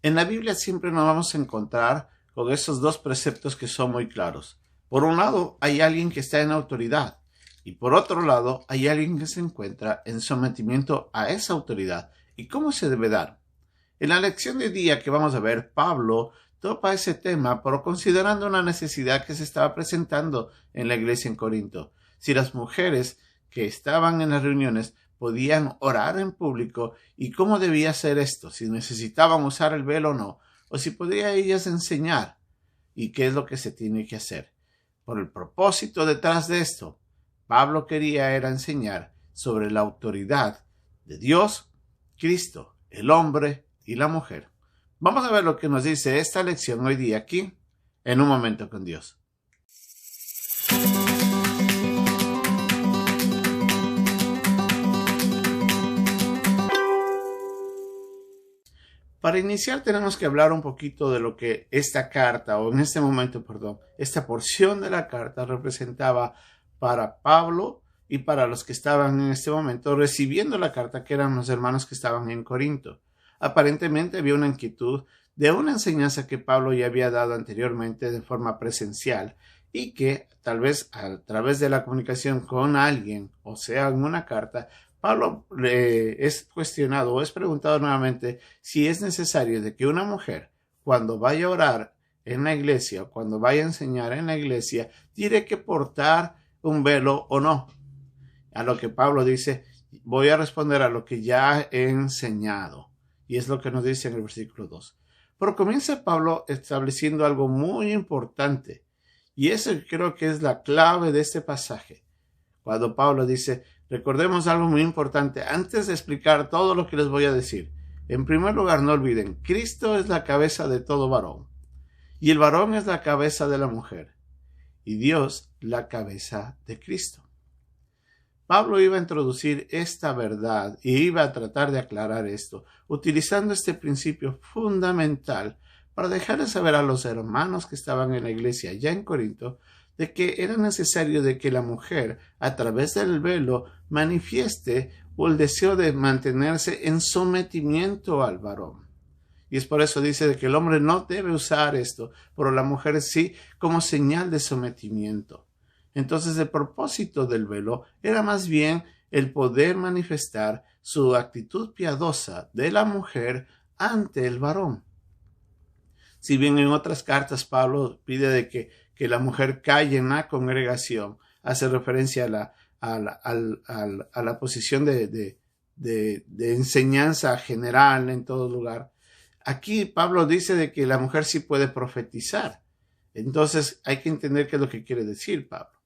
En la Biblia siempre nos vamos a encontrar con esos dos preceptos que son muy claros. Por un lado, hay alguien que está en autoridad y por otro lado, hay alguien que se encuentra en sometimiento a esa autoridad. ¿Y cómo se debe dar? En la lección de día que vamos a ver, Pablo topa ese tema, pero considerando una necesidad que se estaba presentando en la iglesia en Corinto. Si las mujeres que estaban en las reuniones podían orar en público y cómo debía ser esto, si necesitaban usar el velo o no, o si podía ellas enseñar y qué es lo que se tiene que hacer. Por el propósito detrás de esto, Pablo quería era enseñar sobre la autoridad de Dios, Cristo, el hombre y la mujer. Vamos a ver lo que nos dice esta lección hoy día aquí, en Un Momento con Dios. Para iniciar tenemos que hablar un poquito de lo que esta carta, o en este momento, esta porción de la carta representaba para Pablo y para los que estaban en este momento recibiendo la carta, que eran los hermanos que estaban en Corinto. Aparentemente había una inquietud de una enseñanza que Pablo ya había dado anteriormente de forma presencial y que tal vez a través de la comunicación con alguien, o sea, en una carta, Pablo es cuestionado o es preguntado nuevamente si es necesario de que una mujer, cuando vaya a orar en la iglesia, cuando vaya a enseñar en la iglesia, tiene que portar un velo o no. A lo que Pablo dice, voy a responder a lo que ya he enseñado. Y es lo que nos dice en el versículo 2. Pero comienza Pablo estableciendo algo muy importante. Y eso creo que es la clave de este pasaje. Cuando Pablo dice, recordemos algo muy importante antes de explicar todo lo que les voy a decir. En primer lugar, no olviden, Cristo es la cabeza de todo varón. Y el varón es la cabeza de la mujer. Y Dios la cabeza de Cristo. Pablo iba a introducir esta verdad y iba a tratar de aclarar esto, utilizando este principio fundamental para dejarles saber a los hermanos que estaban en la iglesia ya en Corinto de que era necesario de que la mujer, a través del velo, manifieste el deseo de mantenerse en sometimiento al varón. Y es por eso dice de que el hombre no debe usar esto, pero la mujer sí, como señal de sometimiento. Entonces el propósito del velo era más bien el poder manifestar su actitud piadosa de la mujer ante el varón. Si bien en otras cartas Pablo pide de que la mujer calle en la congregación, hace referencia a la posición de enseñanza general en todo lugar. Aquí Pablo dice de que la mujer sí puede profetizar. Entonces hay que entender qué es lo que quiere decir Pablo.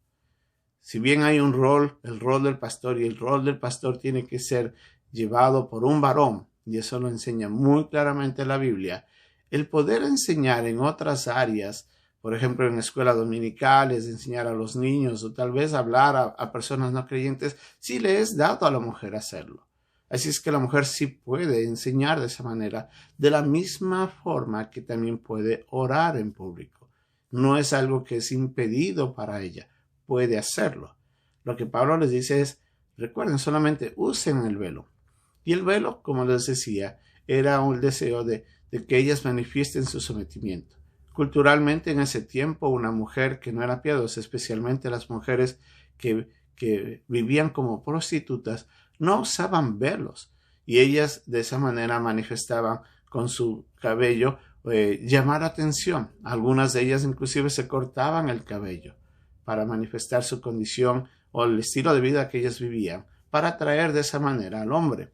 Si bien hay un rol, el rol del pastor, y el rol del pastor tiene que ser llevado por un varón, y eso lo enseña muy claramente la Biblia, el poder enseñar en otras áreas, por ejemplo en escuelas dominicales, enseñar a los niños o tal vez hablar a personas no creyentes, sí le es dado a la mujer hacerlo. Así es que la mujer sí puede enseñar de esa manera, de la misma forma que también puede orar en público. No es algo que es impedido para ella. Puede hacerlo. Lo que Pablo les dice es, recuerden, solamente usen el velo. Y el velo, como les decía, era un deseo de que ellas manifiesten su sometimiento. Culturalmente en ese tiempo una mujer que no era piadosa, especialmente las mujeres que vivían como prostitutas, no usaban velos. Y ellas de esa manera manifestaban con su cabello llamar atención. Algunas de ellas inclusive se cortaban el cabello para manifestar su condición o el estilo de vida que ellas vivían, para atraer de esa manera al hombre.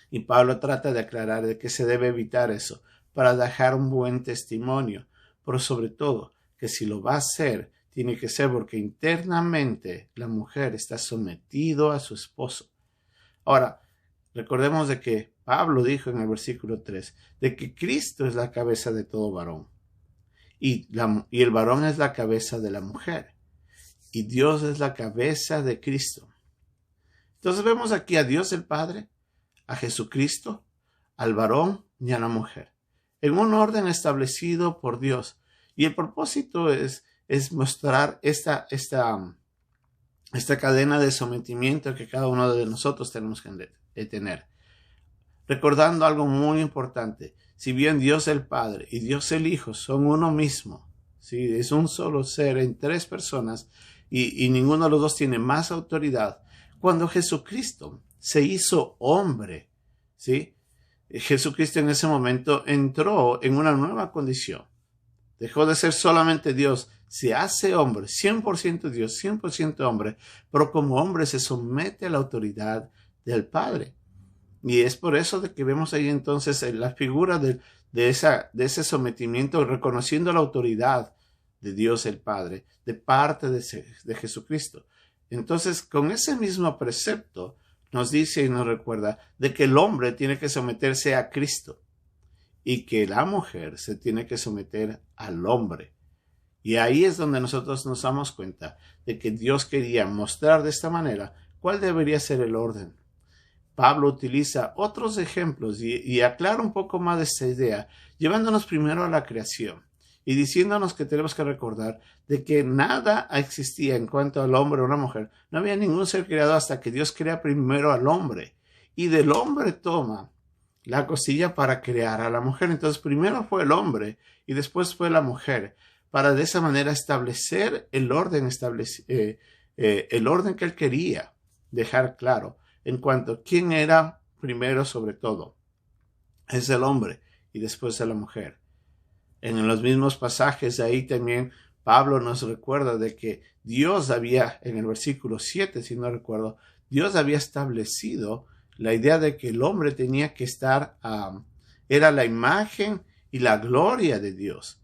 Y Pablo trata de aclarar de que se debe evitar eso, para dejar un buen testimonio, pero sobre todo, que si lo va a hacer, tiene que ser porque internamente la mujer está sometido a su esposo. Ahora, recordemos de que Pablo dijo en el versículo 3, de que Cristo es la cabeza de todo varón. Y el varón es la cabeza de la mujer. Y Dios es la cabeza de Cristo. Entonces vemos aquí a Dios el Padre, a Jesucristo, al varón y a la mujer, en un orden establecido por Dios. Y el propósito es mostrar esta cadena de sometimiento que cada uno de nosotros tenemos que tener. recordando algo muy importante. Si bien Dios el Padre y Dios el Hijo son uno mismo, ¿sí? Es un solo ser en tres personas y ninguno de los dos tiene más autoridad. Cuando Jesucristo se hizo hombre, ¿sí? Jesucristo en ese momento entró en una nueva condición. Dejó de ser solamente Dios, se hace hombre, 100% Dios, 100% hombre, pero como hombre se somete a la autoridad del Padre. Y es por eso de que vemos ahí entonces la figura de ese sometimiento, reconociendo la autoridad de Dios el Padre, de parte de Jesucristo. Entonces, con ese mismo precepto, nos dice y nos recuerda de que el hombre tiene que someterse a Cristo y que la mujer se tiene que someter al hombre. Y ahí es donde nosotros nos damos cuenta de que Dios quería mostrar de esta manera cuál debería ser el orden. Pablo utiliza otros ejemplos y aclara un poco más de esta idea, llevándonos primero a la creación y diciéndonos que tenemos que recordar de que nada existía en cuanto al hombre o la mujer. No había ningún ser creado hasta que Dios crea primero al hombre. Y del hombre toma la costilla para crear a la mujer. Entonces primero fue el hombre y después fue la mujer, para de esa manera establecer el orden, el orden que él quería dejar claro en cuanto a quién era primero sobre todo. Es el hombre y después es la mujer. En los mismos pasajes ahí también Pablo nos recuerda de que Dios había, en el versículo 7, si no recuerdo, Dios había establecido la idea de que el hombre tenía que estar, era la imagen y la gloria de Dios,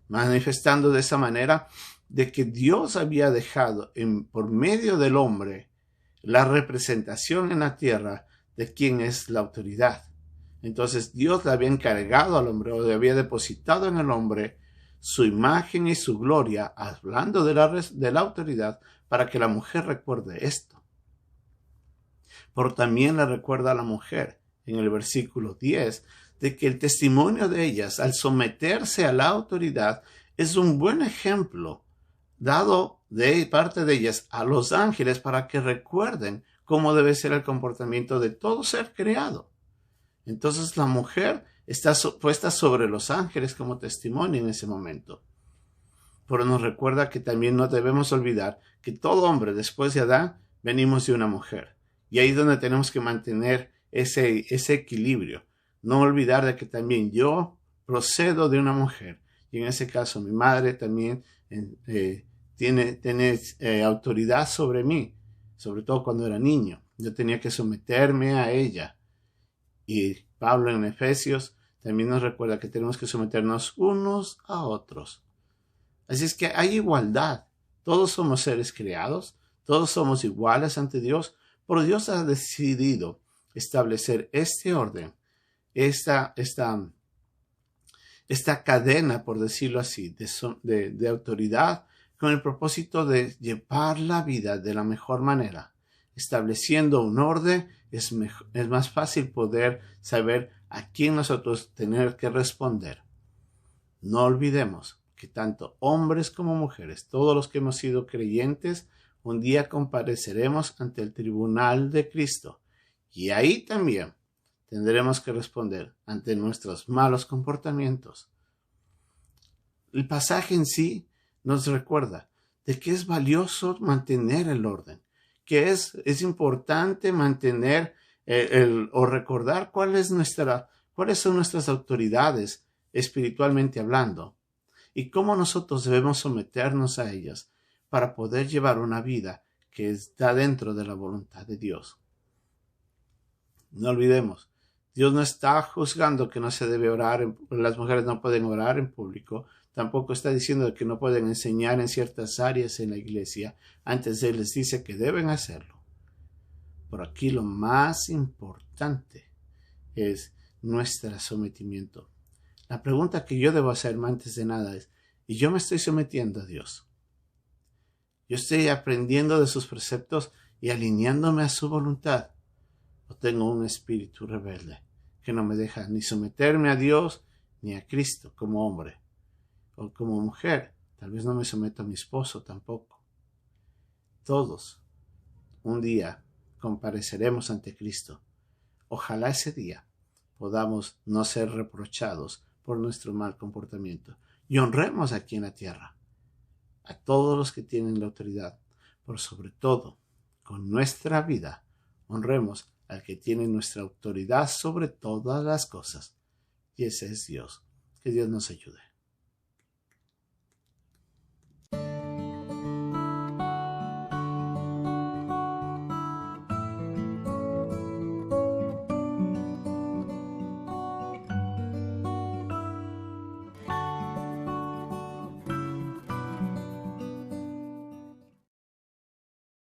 manifestando de esa manera de que Dios había dejado por medio del hombre la representación en la tierra de quién es la autoridad. Entonces Dios le había encargado al hombre, o le había depositado en el hombre su imagen y su gloria, hablando de la autoridad, para que la mujer recuerde esto. Pero también le recuerda a la mujer, en el versículo 10, de que el testimonio de ellas, al someterse a la autoridad, es un buen ejemplo dado de parte de ellas a los ángeles para que recuerden cómo debe ser el comportamiento de todo ser creado. Entonces la mujer está puesta sobre los ángeles como testimonio en ese momento. Pero nos recuerda que también no debemos olvidar que todo hombre después de Adán venimos de una mujer. Y ahí es donde tenemos que mantener ese equilibrio. No olvidar de que también yo procedo de una mujer. Y en ese caso mi madre también tiene autoridad sobre mí, sobre todo cuando era niño. Yo tenía que someterme a ella. Y Pablo en Efesios también nos recuerda que tenemos que someternos unos a otros. Así es que hay igualdad. Todos somos seres creados, todos somos iguales ante Dios, pero Dios ha decidido establecer este orden, esta cadena, por decirlo así, de autoridad, con el propósito de llevar la vida de la mejor manera. Estableciendo un orden, es más fácil poder saber a quién nosotros tener que responder. No olvidemos que tanto hombres como mujeres, todos los que hemos sido creyentes, un día compareceremos ante el tribunal de Cristo. Y ahí también tendremos que responder ante nuestros malos comportamientos. El pasaje en sí nos recuerda de que es valioso mantener el orden, que es importante mantener o recordar cuáles son nuestras autoridades espiritualmente hablando y cómo nosotros debemos someternos a ellas para poder llevar una vida que está dentro de la voluntad de Dios. No olvidemos, Dios no está juzgando que no se debe orar, las mujeres no pueden orar en público, tampoco está diciendo que no pueden enseñar en ciertas áreas en la iglesia, antes Él les dice que deben hacerlo. Por aquí lo más importante es nuestro sometimiento. La pregunta que yo debo hacerme antes de nada es, ¿y yo me estoy sometiendo a Dios? ¿Yo estoy aprendiendo de sus preceptos y alineándome a su voluntad? ¿O tengo un espíritu rebelde que no me deja ni someterme a Dios ni a Cristo como hombre? O como mujer, tal vez no me someto a mi esposo tampoco. Todos un día compareceremos ante Cristo. Ojalá ese día podamos no ser reprochados por nuestro mal comportamiento. Y honremos aquí en la tierra a todos los que tienen la autoridad, pero sobre todo, con nuestra vida, honremos al que tiene nuestra autoridad sobre todas las cosas. Y ese es Dios. Que Dios nos ayude.